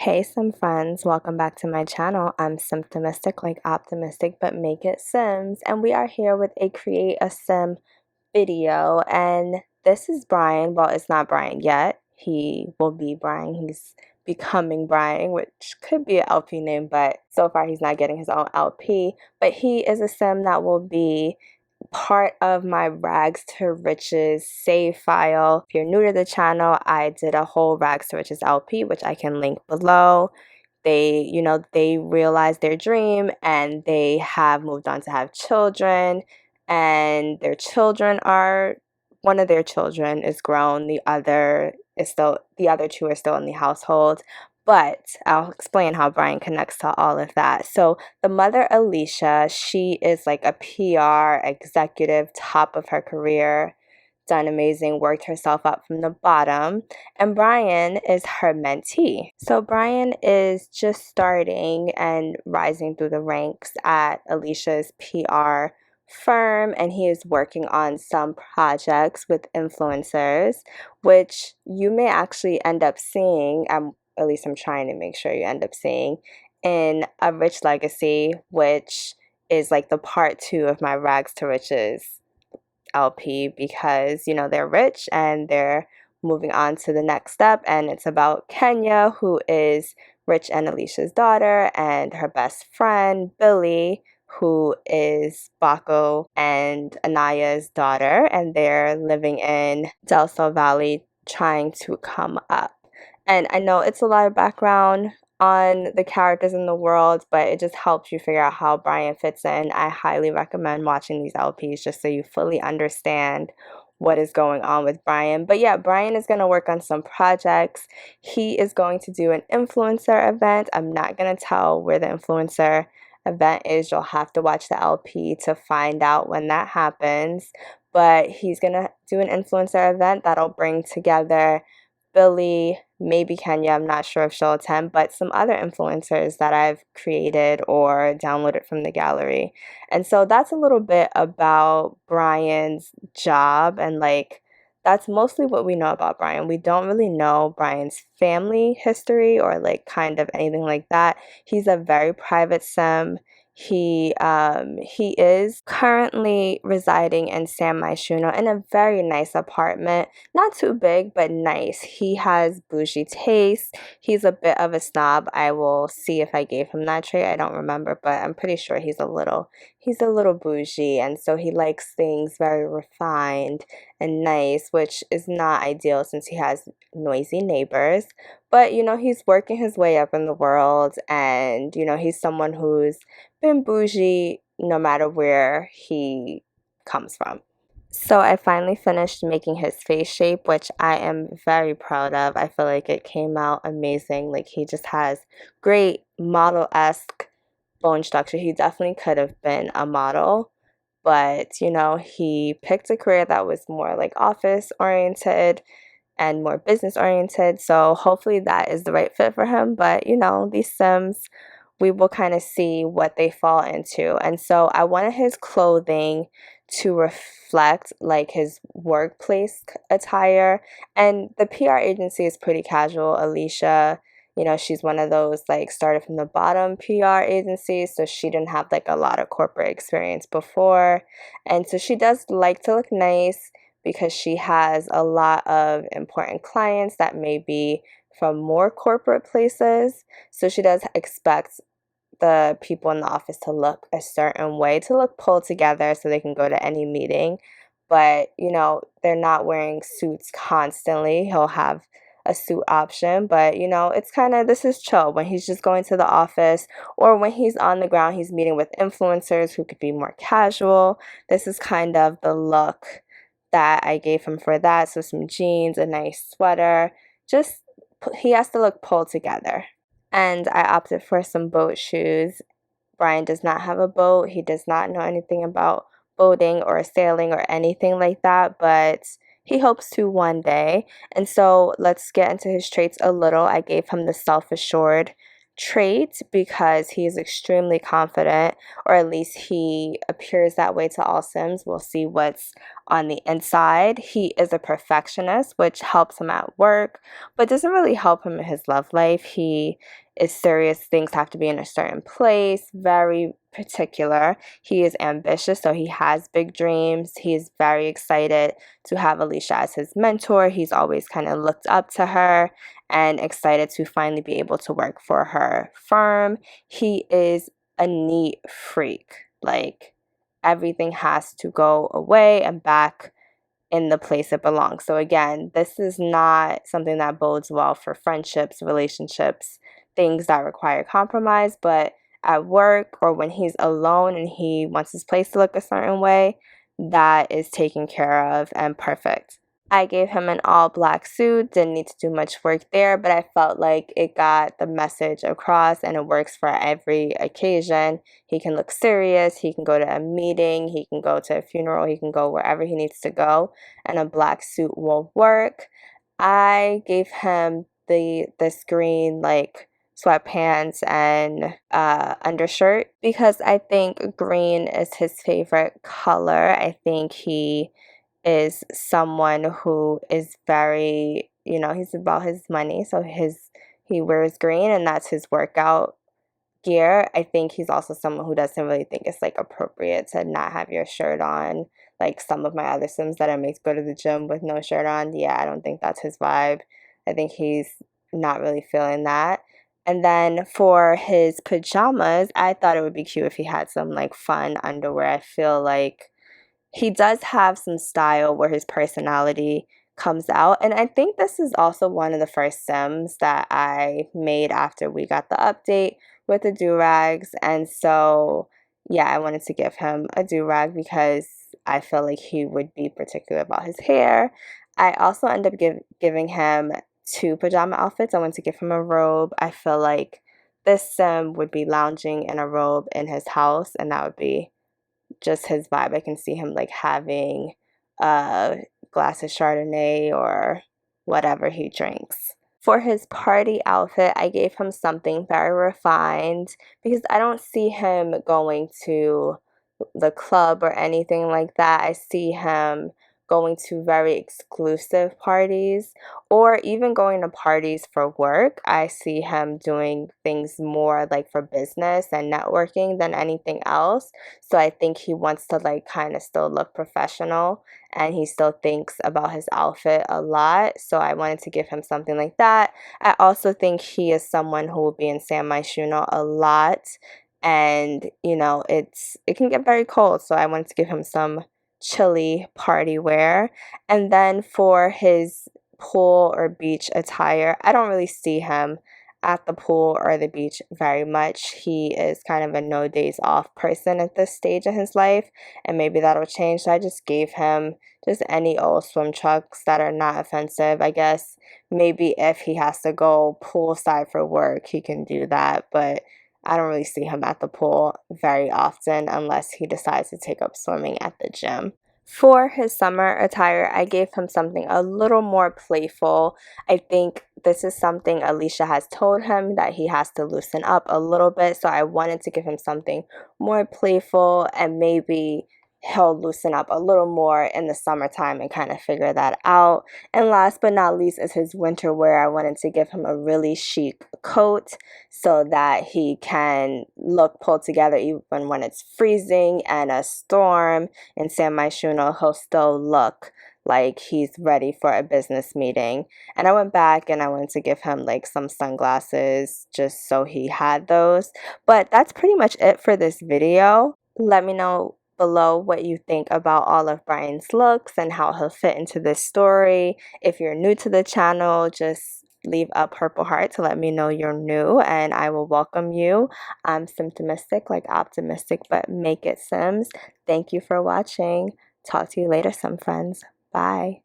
Hey some friends, welcome back to my channel. I'm Symptomistic like optimistic but make it Sims, and we are here with a create a sim video. And this is Brian. Well, it's not Brian yet. He will be Brian. He's becoming Brian, which could be an LP name, but so far he's not getting his own LP. But he is a sim that will be part of my rags to riches save file. If you're new to the channel, I did a whole rags to riches LP, which I can link below. They realized their dream and they have moved on to have children, and their children are, one of their children is grown, the other two are still in the household. But I'll explain how Brian connects to all of that. So the mother, Alicia, she is like a PR executive, top of her career, done amazing, worked herself up from the bottom. And Brian is her mentee. So Brian is just starting and rising through the ranks at Alicia's PR firm, and he is working on some projects with influencers, which you may actually end up seeing, at least I'm trying to make sure you end up seeing, in A Rich Legacy, which is like the part 2 of my rags to riches LP, because they're rich and they're moving on to the next step, and it's about Kenya, who is Rich and Alicia's daughter, and her best friend Billy, who is Baco and Anaya's daughter, and they're living in Del Sol Valley trying to come up. And I know it's a lot of background on the characters in the world, but it just helps you figure out how Brian fits in. I highly recommend watching these LPs just so you fully understand what is going on with Brian. But yeah, Brian is going to work on some projects. He is going to do an influencer event. I'm not going to tell where the influencer event is. You'll have to watch the LP to find out when that happens. But he's going to do an influencer event that'll bring together Billy, maybe Kenya, I'm not sure if she'll attend, but some other influencers that I've created or downloaded from the gallery. And so that's a little bit about Brian's job, and that's mostly what we know about Brian. We don't really know Brian's family history or kind of anything like that. He's a very private sim. He is currently residing in San Moschino in a very nice apartment. Not too big, but nice. He has bougie taste. He's a bit of a snob. I will see if I gave him that trait. I don't remember, but I'm pretty sure he's a little bougie, and so he likes things very refined and nice, which is not ideal since he has noisy neighbors. But he's working his way up in the world, and he's someone who's been bougie no matter where he comes from. So I finally finished making his face shape, which I am very proud of. I feel like it came out amazing. He just has great model-esque bone structure. He definitely could have been a model, but he picked a career that was more office oriented and more business oriented, so hopefully that is the right fit for him. But these Sims, we will kind of see what they fall into. And so I wanted his clothing to reflect his workplace attire, and the PR agency is pretty casual. Alicia, she's one of those started from the bottom PR agencies, so she didn't have a lot of corporate experience before, and so she does like to look nice because she has a lot of important clients that may be from more corporate places. So she does expect the people in the office to look a certain way, to look pulled together so they can go to any meeting. But they're not wearing suits constantly. He'll have a suit option, but it's kind of, this is chill when he's just going to the office, or when he's on the ground, he's meeting with influencers who could be more casual. This is kind of the look that I gave him for that. So some jeans, a nice sweater, just he has to look pulled together. And I opted for some boat shoes. Brian does not have a boat. He does not know anything about boating or sailing or anything like that, but he hopes to one day. And so let's get into his traits a little. I gave him the self-assured trait because he is extremely confident, or at least he appears that way to all Sims. We'll see what's on the inside. He is a perfectionist, which helps him at work, but doesn't really help him in his love life. He is serious. Things have to be in a certain place, very particular. He is ambitious, so he has big dreams. He is very excited to have Alicia as his mentor. He's always kind of looked up to her and excited to finally be able to work for her firm. He is a neat freak. Like, everything has to go away and back in the place it belongs. So again, this is not something that bodes well for friendships, relationships, things that require compromise. But at work or when he's alone and he wants his place to look a certain way, that is taken care of and perfect. I gave him an all black suit, didn't need to do much work there, but I felt like it got the message across and it works for every occasion. He can look serious, he can go to a meeting, he can go to a funeral, he can go wherever he needs to go, and a black suit will work. I gave him this green like sweatpants and undershirt because I think green is his favorite color. I think he is someone who is very, he's about his money, so he wears green and that's his workout gear. I think he's also someone who doesn't really think it's like appropriate to not have your shirt on. Like some of my other Sims that I make go to the gym with no shirt on. Yeah, I don't think that's his vibe. I think he's not really feeling that. And then for his pajamas, I thought it would be cute if he had some like fun underwear. I feel like he does have some style where his personality comes out. And I think this is also one of the first Sims that I made after we got the update with the do-rags. And so, yeah, I wanted to give him a do-rag because I feel like he would be particular about his hair. I also ended up giving him 2 pajama outfits. I wanted to give him a robe. I feel like this Sim would be lounging in a robe in his house, and that would be just his vibe. I can see him like having a glass of Chardonnay or whatever he drinks. For his party outfit, I gave him something very refined because I don't see him going to the club or anything like that. I see him going to very exclusive parties or even going to parties for work. I see him doing things more like for business and networking than anything else. So I think he wants to like kind of still look professional and he still thinks about his outfit a lot. So I wanted to give him something like that. I also think he is someone who will be in San Moschino a lot. And it can get very cold, so I wanted to give him some chilly party wear. And then for his pool or beach attire, I don't really see him at the pool or the beach very much. He is kind of a no days off person at this stage in his life, and maybe that'll change. So I just gave him just any old swim trunks that are not offensive. I guess maybe if he has to go poolside for work, he can do that, but I don't really see him at the pool very often unless he decides to take up swimming at the gym. For his summer attire, I gave him something a little more playful. I think this is something Alicia has told him that he has to loosen up a little bit, so I wanted to give him something more playful and maybe he'll loosen up a little more in the summertime and kind of figure that out. And last but not least is his winter wear. I wanted to give him a really chic coat so that he can look pulled together even when it's freezing and a storm in San Myshuno. He'll still look like he's ready for a business meeting. And I went back and I wanted to give him like some sunglasses just so he had those. But that's pretty much it for this video. Let me know below what you think about all of Brian's looks and how he'll fit into this story. If you're new to the channel, just leave a purple heart to let me know you're new and I will welcome you. I'm Symptomistic, like optimistic, but make it Sims. Thank you for watching. Talk to you later, some friends. Bye.